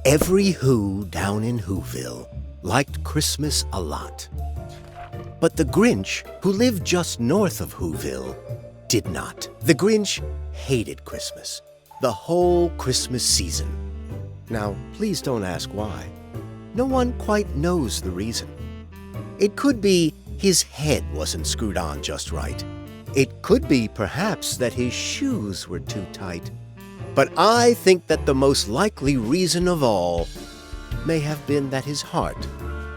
Every Who down in Whoville liked Christmas a lot. But the Grinch, who lived just north of Whoville, did not. The Grinch hated Christmas, the whole Christmas season. Now, please don't ask why. No one quite knows the reason. It could be his head wasn't screwed on just right. It could be, perhaps, that his shoes were too tight. But I think that the most likely reason of all may have been that his heart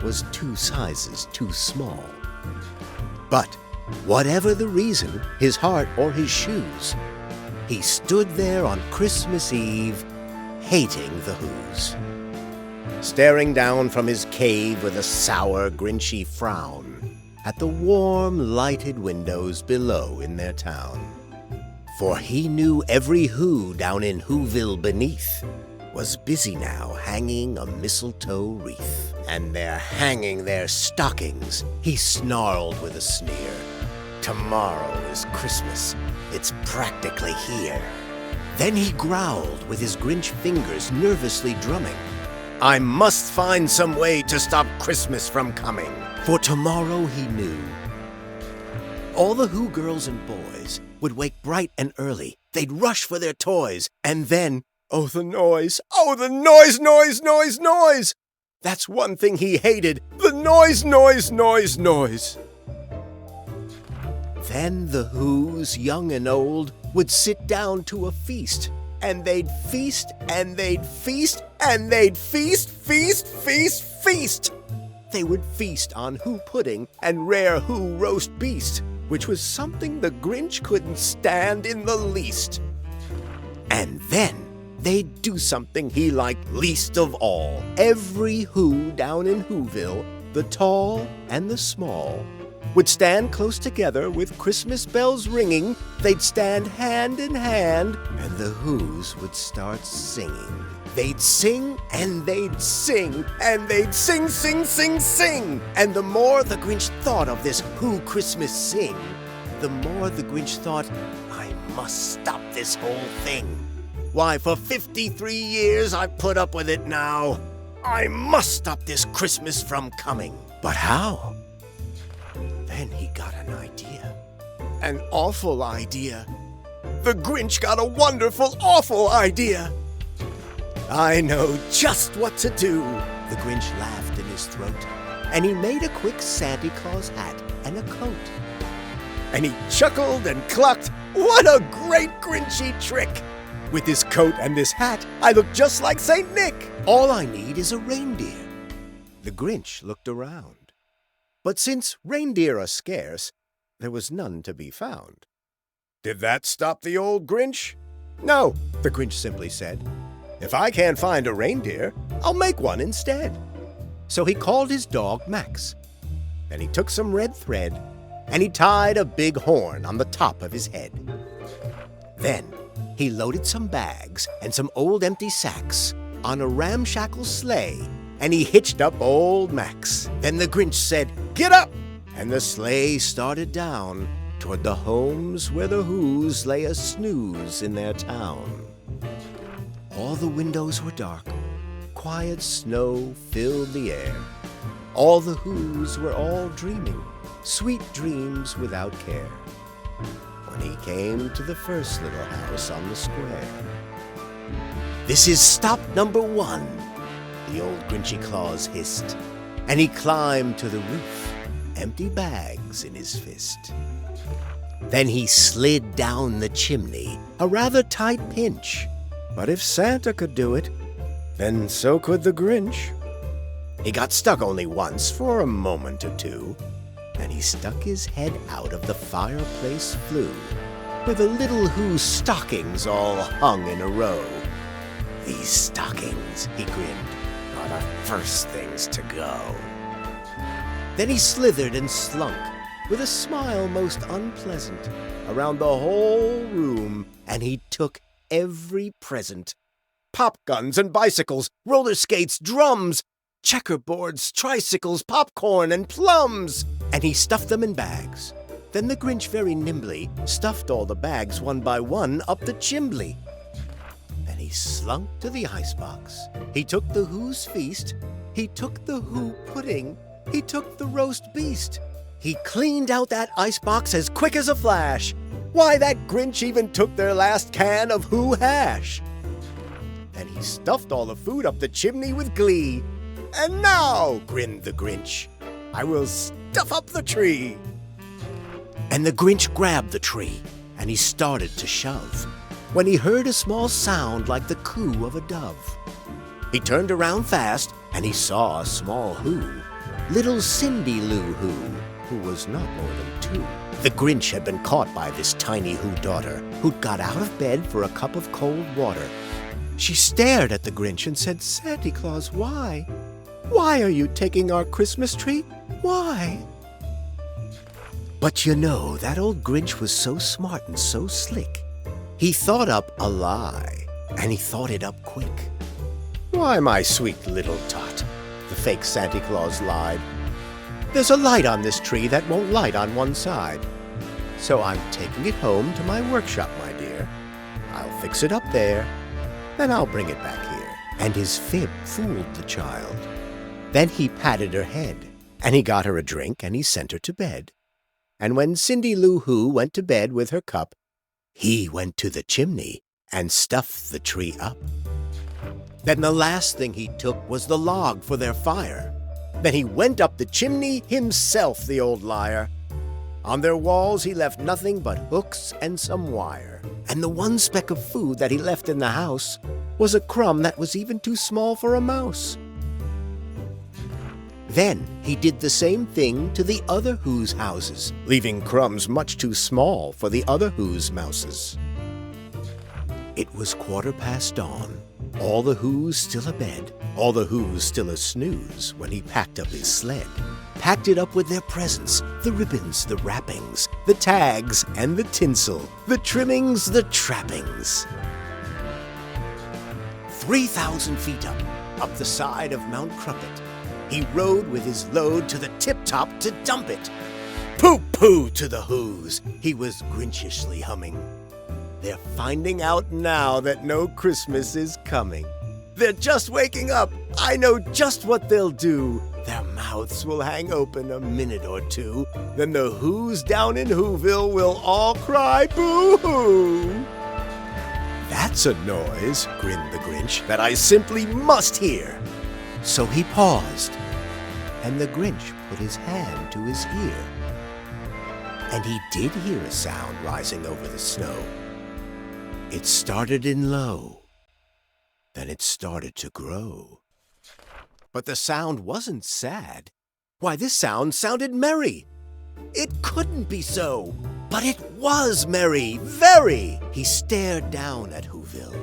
was 2 sizes too small. But whatever the reason, his heart or his shoes, he stood there on Christmas Eve, hating the Whos, staring down from his cave with a sour, Grinchy frown at the warm, lighted windows below in their town. For he knew every Who down in Whoville beneath was busy now hanging a mistletoe wreath. And they're hanging their stockings, he snarled with a sneer. Tomorrow is Christmas, it's practically here. Then he growled with his Grinch fingers nervously drumming. I must find some way to stop Christmas from coming. For tomorrow, he knew, all the Who girls and boys would wake bright and early. They'd rush for their toys, and then, oh, the noise! Oh, the noise, noise, noise, noise! That's one thing he hated, the noise, noise, noise, noise. Then the Whos, young and old, would sit down to a feast, and they'd feast, and they'd feast, and they'd feast, feast, feast, feast. They would feast on Who pudding and rare Who roast beast, which was something the Grinch couldn't stand in the least. And then they'd do something he liked least of all. Every Who down in Whoville, the tall and the small, would stand close together with Christmas bells ringing. They'd stand hand in hand, and the Whos would start singing. They'd sing, and they'd sing, and they'd sing, sing, sing, sing. And the more the Grinch thought of this Who Christmas sing, the more the Grinch thought, I must stop this whole thing. Why, for 53 years I've put up with it now. I must stop this Christmas from coming. But how? Then he got an idea. An awful idea. The Grinch got a wonderful, awful idea. I know just what to do. The Grinch laughed in his throat, and he made a quick Santa Claus hat and a coat. And he chuckled and clucked, what a great Grinchy trick! With this coat and this hat, I look just like St. Nick. All I need is a reindeer. The Grinch looked around. But since reindeer are scarce, there was none to be found. Did that stop the old Grinch? No, the Grinch simply said. If I can't find a reindeer, I'll make one instead. So he called his dog Max. Then he took some red thread, and he tied a big horn on the top of his head. Then he loaded some bags and some old empty sacks on a ramshackle sleigh, and he hitched up old Max. Then the Grinch said, get up! And the sleigh started down toward the homes where the Whos lay a snooze in their town. All the windows were dark. Quiet snow filled the air. All the Whos were all dreaming, sweet dreams without care. When he came to the first little house on the square. This is stop number 1, the old Grinchy Claus hissed. And he climbed to the roof, empty bags in his fist. Then he slid down the chimney, a rather tight pinch. But if Santa could do it, then so could the Grinch. He got stuck only once for a moment or two. Then he stuck his head out of the fireplace flue, where the little Who stockings all hung in a row. These stockings, he grinned, are the first things to go. Then he slithered and slunk, with a smile most unpleasant, around the whole room, and he took every present. Pop guns and bicycles, roller skates, drums, checkerboards, tricycles, popcorn, and plums. And he stuffed them in bags. Then the Grinch very nimbly stuffed all the bags one by one up the chimbley. Then he slunk to the icebox. He took the Who's feast. He took the Who pudding. He took the roast beast. He cleaned out that icebox as quick as a flash. Why, that Grinch even took their last can of Who hash. Then he stuffed all the food up the chimney with glee. And now, grinned the Grinch, I will stuff up the tree. And the Grinch grabbed the tree, and he started to shove, when he heard a small sound like the coo of a dove. He turned around fast, and he saw a small Who, little Cindy Lou Who was not more than 2. The Grinch had been caught by this tiny Who daughter, who'd got out of bed for a cup of cold water. She stared at the Grinch and said, "Santa Claus, why? Why are you taking our Christmas tree? Why?" But you know, that old Grinch was so smart and so slick. He thought up a lie, and he thought it up quick. "Why, my sweet little tot," the fake Santa Claus lied, "there's a light on this tree that won't light on one side. So I'm taking it home to my workshop, my dear. I'll fix it up there, then I'll bring it back here." And his fib fooled the child. Then he patted her head, and he got her a drink, and he sent her to bed. And when Cindy Lou Who went to bed with her cup, he went to the chimney and stuffed the tree up. Then the last thing he took was the log for their fire. Then he went up the chimney himself, the old liar. On their walls he left nothing but hooks and some wire. And the one speck of food that he left in the house was a crumb that was even too small for a mouse. Then he did the same thing to the other Who's houses, leaving crumbs much too small for the other Who's mouses. It was 1/4 dawn, all the Who's still abed, all the Who's still a snooze, when he packed up his sled. Packed it up with their presents, the ribbons, the wrappings, the tags and the tinsel, the trimmings, the trappings. 3,000 feet up the side of Mount Crumpet, he rode with his load to the tip-top to dump it. Pooh-pooh to the Who's, he was Grinchishly humming. They're finding out now that no Christmas is coming. They're just waking up, I know just what they'll do. Their mouths will hang open a minute or two, then the Who's down in Whoville will all cry boo-hoo. "That's a noise," grinned the Grinch, "that I simply must hear." So he paused, and the Grinch put his hand to his ear. And he did hear a sound rising over the snow. It started in low, then it started to grow. But the sound wasn't sad. Why, this sound sounded merry. It couldn't be so, but it was merry, very. He stared down at Whoville.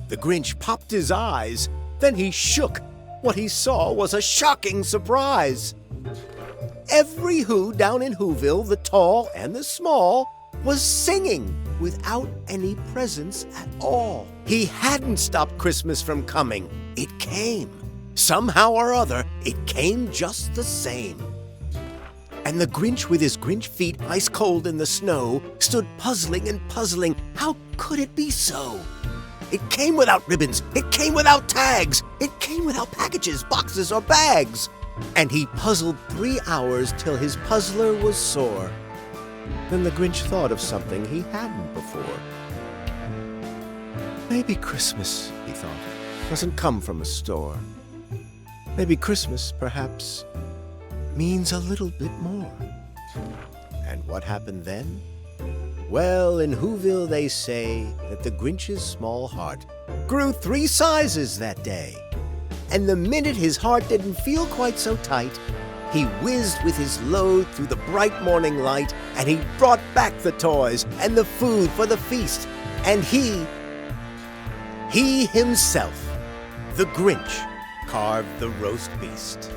The Grinch popped his eyes, then he shook. What he saw was a shocking surprise. Every Who down in Whoville, the tall and the small, was singing without any presents at all. He hadn't stopped Christmas from coming. It came. Somehow or other, it came just the same. And the Grinch, with his Grinch feet ice cold in the snow, stood puzzling and puzzling. How could it be so? It came without ribbons. It came without tags. It came without packages, boxes, or bags. And he puzzled 3 hours till his puzzler was sore. Then the Grinch thought of something he hadn't before. Maybe Christmas, he thought, doesn't come from a store. Maybe Christmas, perhaps, means a little bit more. And what happened then? Well, in Whoville they say that the Grinch's small heart grew 3 sizes that day. And the minute his heart didn't feel quite so tight, he whizzed with his load through the bright morning light, and he brought back the toys and the food for the feast. And he himself, the Grinch, carved the roast beast.